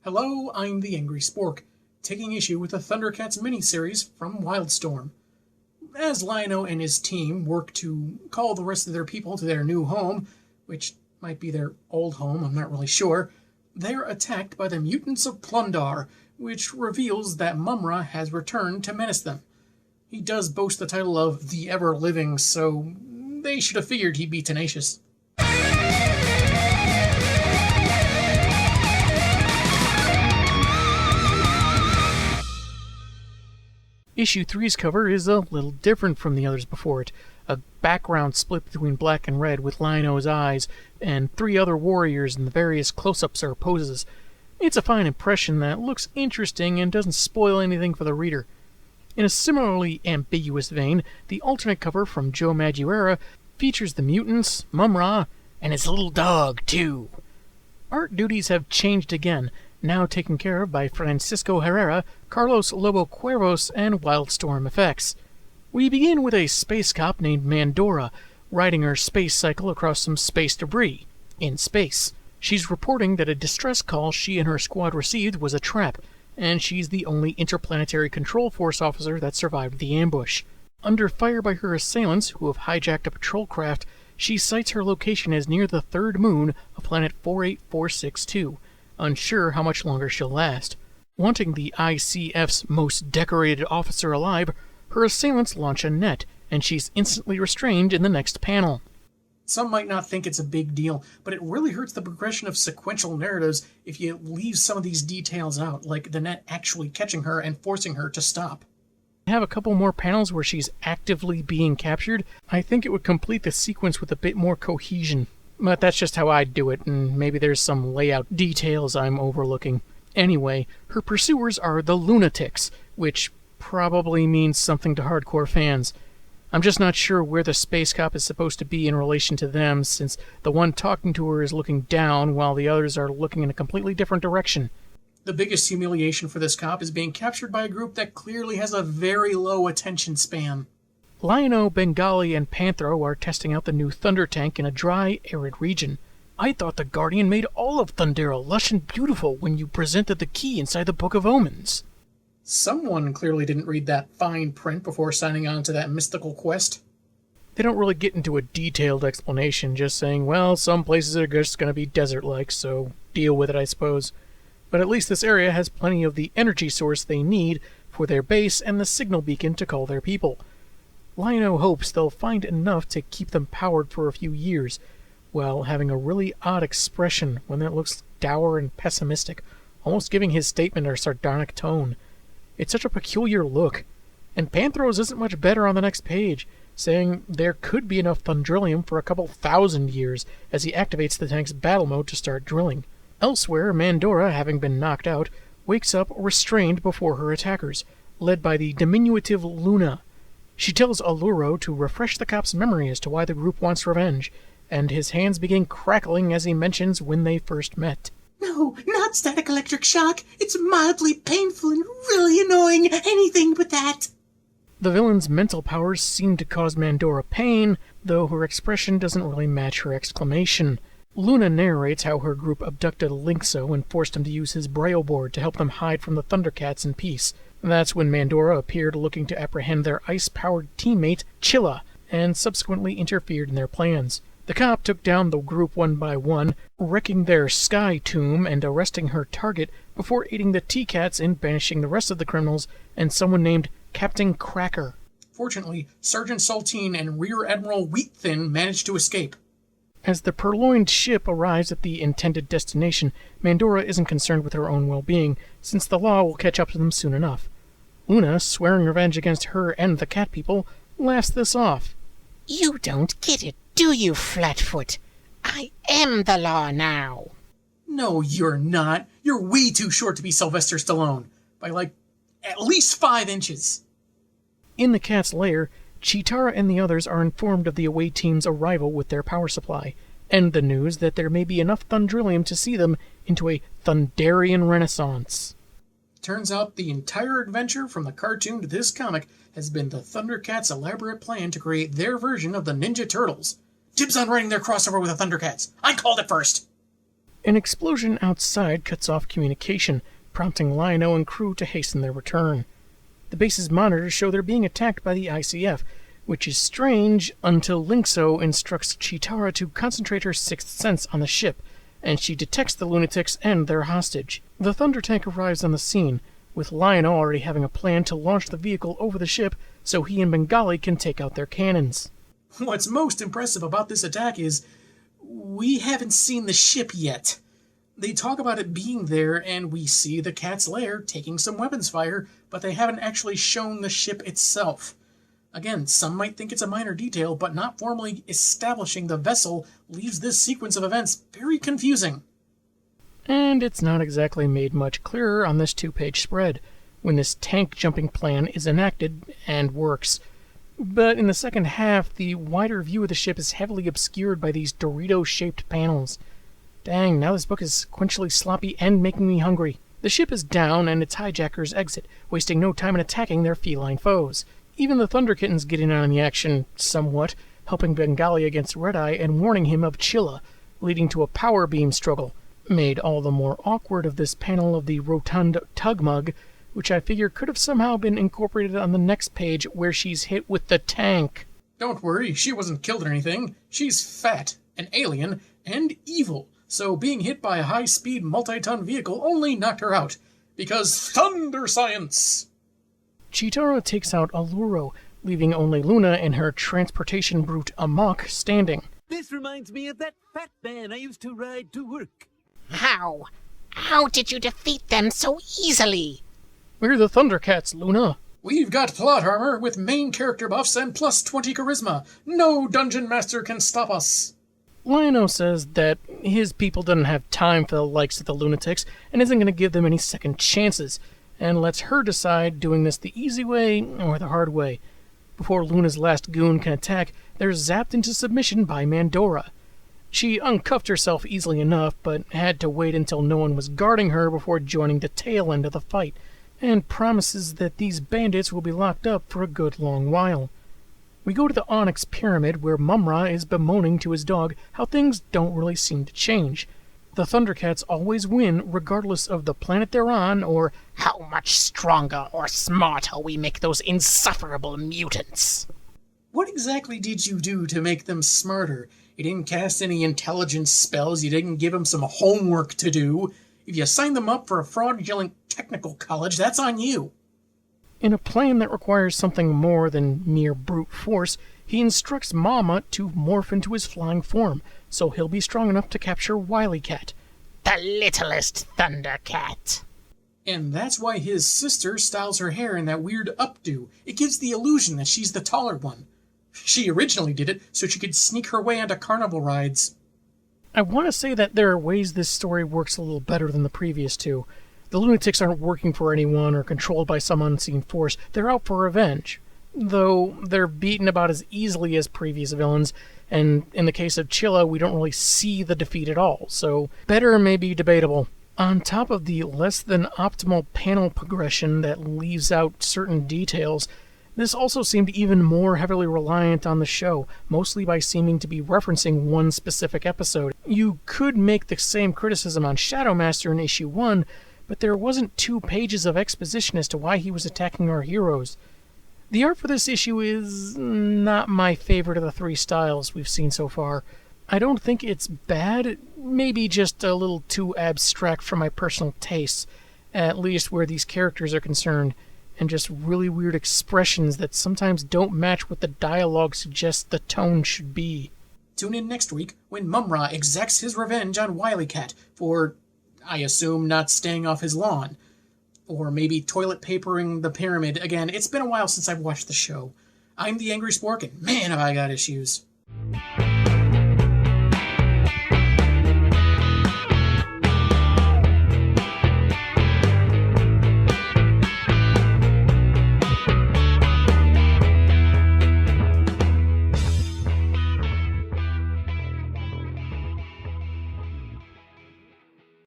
Hello, I'm the Angry Spork, taking issue with the Thundercats miniseries from Wildstorm. As Lynx-O and his team work to call the rest of their people to their new home, which might be their old home, I'm not really sure, they're attacked by the mutants of Plundar, which reveals that Mumm-Ra has returned to menace them. He does boast the title of the Ever-Living, so they should have figured he'd be tenacious. Issue 3's cover is a little different from the others before it. A background split between black and red with Lynx-O's eyes, and 3 other warriors in the various close-ups or poses. It's a fine impression that looks interesting and doesn't spoil anything for the reader. In a similarly ambiguous vein, the alternate cover from Joe Madureira features the mutants, Mumm-Ra, and his little dog, too. Art duties have changed again, now taken care of by Francisco Herrera, Carlos Lobo Cuervos, and Wildstorm Effects. We begin with a space cop named Mandora, riding her space cycle across some space debris, in space. She's reporting that a distress call she and her squad received was a trap, and she's the only interplanetary control force officer that survived the ambush. Under fire by her assailants, who have hijacked a patrol craft, she cites her location as near the third moon of planet 48462, unsure how much longer she'll last. Wanting the ICF's most decorated officer alive, her assailants launch a net, and she's instantly restrained in the next panel. Some might not think it's a big deal, but it really hurts the progression of sequential narratives if you leave some of these details out, like the net actually catching her and forcing her to stop. Have a couple more panels where she's actively being captured. I think it would complete the sequence with a bit more cohesion. But that's just how I'd do it, and maybe there's some layout details I'm overlooking. Anyway, her pursuers are the Lunatics, which probably means something to hardcore fans. I'm just not sure where the space cop is supposed to be in relation to them, since the one talking to her is looking down while the others are looking in a completely different direction. The biggest humiliation for this cop is being captured by a group that clearly has a very low attention span. Lynx-O, Bengali, and Panthro are testing out the new Thunder tank in a dry, arid region. I thought the Guardian made all of Thundera lush and beautiful when you presented the key inside the Book of Omens. Someone clearly didn't read that fine print before signing on to that mystical quest. They don't really get into a detailed explanation, just saying, well, some places are just going to be desert-like, so deal with it, I suppose. But at least this area has plenty of the energy source they need for their base and the signal beacon to call their people. Lynx-O hopes they'll find enough to keep them powered for a few years, while having a really odd expression when it looks dour and pessimistic, almost giving his statement a sardonic tone. It's such a peculiar look. And Panthro's isn't much better on the next page, saying there could be enough Thundrillium for a couple thousand years as he activates the tank's battle mode to start drilling. Elsewhere, Mandora, having been knocked out, wakes up restrained before her attackers, led by the diminutive Luna. She tells Alluro to refresh the cop's memory as to why the group wants revenge, and his hands begin crackling as he mentions when they first met. No, not static electric shock. It's mildly painful and really annoying. Anything but that. The villain's mental powers seem to cause Mandora pain, though her expression doesn't really match her exclamation. Luna narrates how her group abducted Lynx-O and forced him to use his Braille board to help them hide from the Thundercats in peace. That's when Mandora appeared looking to apprehend their ice-powered teammate, Chilla, and subsequently interfered in their plans. The cop took down the group one by one, wrecking their sky tomb and arresting her target before aiding the T-Cats in banishing the rest of the criminals and someone named Captain Cracker. Fortunately, Sergeant Saltine and Rear Admiral Wheatthin managed to escape. As the purloined ship arrives at the intended destination, Mandora isn't concerned with her own well-being, since the law will catch up to them soon enough. Luna, swearing revenge against her and the cat people, laughs this off. You don't get it, do you, Flatfoot? I am the law now. No, you're not. You're way too short to be Sylvester Stallone. By, at least 5 inches. In the cat's lair, Cheetara and the others are informed of the away team's arrival with their power supply, and the news that there may be enough Thundrillium to see them into a Thunderian renaissance. Turns out the entire adventure from the cartoon to this comic has been the Thundercats' elaborate plan to create their version of the Ninja Turtles. Dibs on writing their crossover with the Thundercats. I called it first. An explosion outside cuts off communication, prompting Lynx-O and crew to hasten their return. The base's monitors show they're being attacked by the ICF, which is strange until Lynx-O instructs Cheetara to concentrate her sixth sense on the ship, and she detects the Lunatics and their hostage. The Thunder Tank arrives on the scene, with Lynx-O already having a plan to launch the vehicle over the ship so he and Bengali can take out their cannons. What's most impressive about this attack is we haven't seen the ship yet. They talk about it being there, and we see the cat's lair taking some weapons fire, but they haven't actually shown the ship itself. Again, some might think it's a minor detail, but not formally establishing the vessel leaves this sequence of events very confusing. And it's not exactly made much clearer on this 2-page spread, when this tank-jumping plan is enacted and works. But in the second half, the wider view of the ship is heavily obscured by these Dorito-shaped panels. Dang, now this book is sequentially sloppy and making me hungry. The ship is down and its hijackers exit, wasting no time in attacking their feline foes. Even the Thunder Kittens get in on the action somewhat, helping Bengali against Red-Eye and warning him of Chilla, leading to a power beam struggle. Made all the more awkward of this panel of the rotund Tugmug, which I figure could have somehow been incorporated on the next page where she's hit with the tank. Don't worry, she wasn't killed or anything. She's fat, an alien, and evil, so being hit by a high-speed multi-ton vehicle only knocked her out. Because Thunder Science! Cheetara takes out Alluro, leaving only Luna and her transportation brute Amok standing. This reminds me of that fat man I used to ride to work. How? How did you defeat them so easily? We're the Thundercats, Luna. We've got plot armor with main character buffs and plus 20 charisma. No dungeon master can stop us. Lynx-O says that his people doesn't have time for the likes of the Lunatics and isn't going to give them any second chances, and lets her decide doing this the easy way or the hard way. Before Luna's last goon can attack, they're zapped into submission by Mandora. She uncuffed herself easily enough, but had to wait until no one was guarding her before joining the tail end of the fight, and promises that these bandits will be locked up for a good long while. We go to the Onyx Pyramid, where Mumm-Ra is bemoaning to his dog how things don't really seem to change. The Thundercats always win regardless of the planet they're on or How much stronger or smarter we make those insufferable mutants. What exactly did you do to make them smarter? You didn't cast any intelligence spells, you didn't give them some homework to do. If you signed them up for a fraudulent technical college, that's on you. In a plan that requires something more than mere brute force, he instructs Mama to morph into his flying form, so he'll be strong enough to capture Wily Cat. The littlest Thundercat. And that's why his sister styles her hair in that weird updo. It gives the illusion that she's the taller one. She originally did it so she could sneak her way onto carnival rides. I want to say that there are ways this story works a little better than the previous two. The Lunatics aren't working for anyone or controlled by some unseen force. They're out for revenge. Though they're beaten about as easily as previous villains, and in the case of Chilla, we don't really see the defeat at all, so better may be debatable. On top of the less than optimal panel progression that leaves out certain details, this also seemed even more heavily reliant on the show, mostly by seeming to be referencing one specific episode. You could make the same criticism on Shadowmaster in issue 1, but there wasn't 2 pages of exposition as to why he was attacking our heroes. The art for this issue is not my favorite of the 3 styles we've seen so far. I don't think it's bad, maybe just a little too abstract for my personal tastes, at least where these characters are concerned, and just really weird expressions that sometimes don't match what the dialogue suggests the tone should be. Tune in next week when Mumm-Ra exacts his revenge on Wily Cat for, I assume, not staying off his lawn. Or maybe toilet papering the pyramid. Again, it's been a while since I've watched the show. I'm the Angry Spork, and man have I got issues.